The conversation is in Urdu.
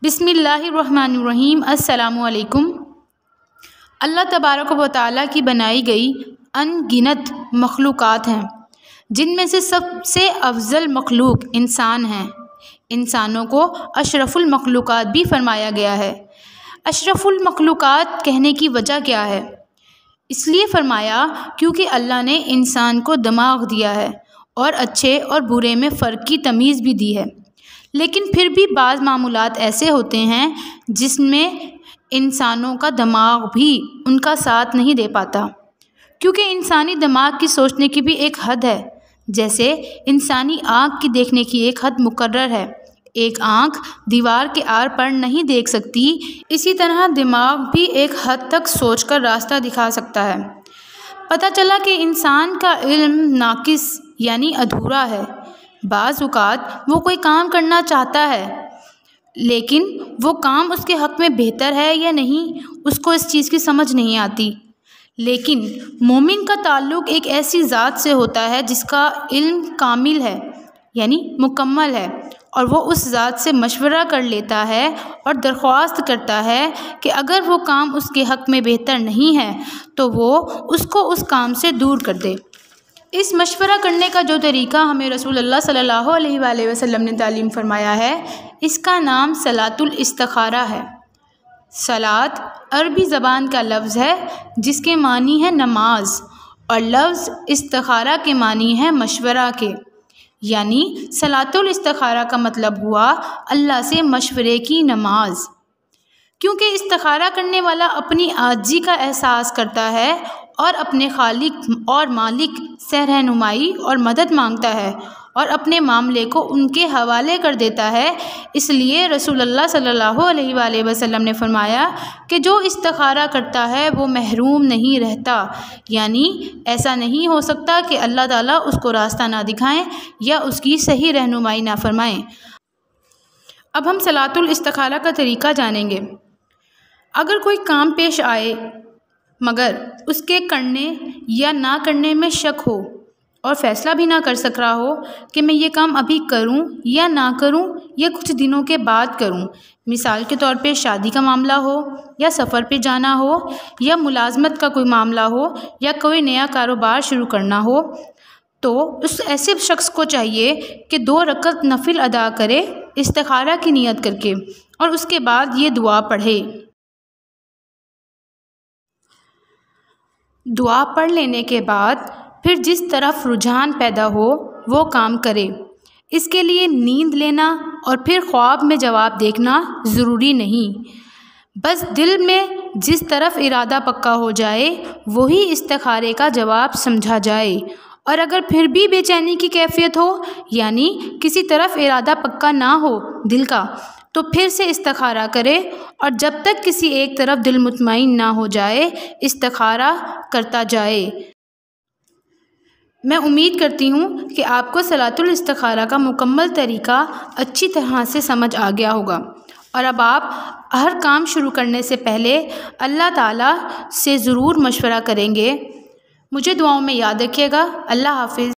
بسم اللہ الرحمن الرحیم۔ السلام علیکم۔ اللہ تبارک و تعالیٰ کی بنائی گئی ان گنت مخلوقات ہیں، جن میں سے سب سے افضل مخلوق انسان ہیں۔ انسانوں کو اشرف المخلوقات بھی فرمایا گیا ہے۔ اشرف المخلوقات کہنے کی وجہ کیا ہے؟ اس لیے فرمایا کیونکہ اللہ نے انسان کو دماغ دیا ہے اور اچھے اور برے میں فرق کی تمیز بھی دی ہے، لیکن پھر بھی بعض معاملات ایسے ہوتے ہیں جس میں انسانوں کا دماغ بھی ان کا ساتھ نہیں دے پاتا، کیونکہ انسانی دماغ کی سوچنے کی بھی ایک حد ہے۔ جیسے انسانی آنکھ کی دیکھنے کی ایک حد مقرر ہے، ایک آنکھ دیوار کے آر پر نہیں دیکھ سکتی، اسی طرح دماغ بھی ایک حد تک سوچ کر راستہ دکھا سکتا ہے۔ پتہ چلا کہ انسان کا علم ناقص یعنی ادھورا ہے۔ بعض اوقات وہ کوئی کام کرنا چاہتا ہے، لیکن وہ کام اس کے حق میں بہتر ہے یا نہیں، اس کو اس چیز کی سمجھ نہیں آتی۔ لیکن مومن کا تعلق ایک ایسی ذات سے ہوتا ہے جس کا علم کامل ہے یعنی مکمل ہے، اور وہ اس ذات سے مشورہ کر لیتا ہے اور درخواست کرتا ہے کہ اگر وہ کام اس کے حق میں بہتر نہیں ہے تو وہ اس کو اس کام سے دور کر دے۔ اس مشورہ کرنے کا جو طریقہ ہمیں رسول اللہ صلی اللہ علیہ وآلہ وسلم نے تعلیم فرمایا ہے، اس کا نام صلاۃ الاستخارہ ہے۔ صلاۃ عربی زبان کا لفظ ہے جس کے معنی ہے نماز، اور لفظ استخارہ کے معنی ہے مشورہ کے، یعنی صلاۃ الاستخارہ کا مطلب ہوا اللہ سے مشورے کی نماز۔ کیونکہ استخارہ کرنے والا اپنی عاجزی کا احساس کرتا ہے اور اپنے خالق اور مالک سے رہنمائی اور مدد مانگتا ہے اور اپنے معاملے کو ان کے حوالے کر دیتا ہے، اس لیے رسول اللہ صلی اللہ علیہ وآلہ وسلم نے فرمایا کہ جو استخارہ کرتا ہے وہ محروم نہیں رہتا، یعنی ایسا نہیں ہو سکتا کہ اللہ تعالیٰ اس کو راستہ نہ دکھائیں یا اس کی صحیح رہنمائی نہ فرمائیں۔ اب ہم صلاۃ الاستخارہ کا طریقہ جانیں گے۔ اگر کوئی کام پیش آئے مگر اس کے کرنے یا نہ کرنے میں شک ہو اور فیصلہ بھی نہ کر سک رہا ہو کہ میں یہ کام ابھی کروں یا نہ کروں یا کچھ دنوں کے بعد کروں، مثال کے طور پہ شادی کا معاملہ ہو یا سفر پہ جانا ہو یا ملازمت کا کوئی معاملہ ہو یا کوئی نیا کاروبار شروع کرنا ہو، تو اس ایسے شخص کو چاہیے کہ 2 رکعت نفل ادا کرے استخارہ کی نیت کر کے، اور اس کے بعد یہ دعا پڑھے۔ دعا پڑھ لینے کے بعد پھر جس طرف رجحان پیدا ہو وہ کام کرے۔ اس کے لیے نیند لینا اور پھر خواب میں جواب دیکھنا ضروری نہیں، بس دل میں جس طرف ارادہ پکا ہو جائے وہی استخارے کا جواب سمجھا جائے، اور اگر پھر بھی بے چینی کی کیفیت ہو یعنی کسی طرف ارادہ پکا نہ ہو دل کا، تو پھر سے استخارہ کرے، اور جب تک کسی ایک طرف دل مطمئن نہ ہو جائے استخارہ کرتا جائے۔ میں امید کرتی ہوں کہ آپ کو صلاۃ الاستخارہ کا مکمل طریقہ اچھی طرح سے سمجھ آ گیا ہوگا، اور اب آپ ہر کام شروع کرنے سے پہلے اللہ تعالیٰ سے ضرور مشورہ کریں گے۔ مجھے دعاؤں میں یاد رکھیے گا۔ اللہ حافظ۔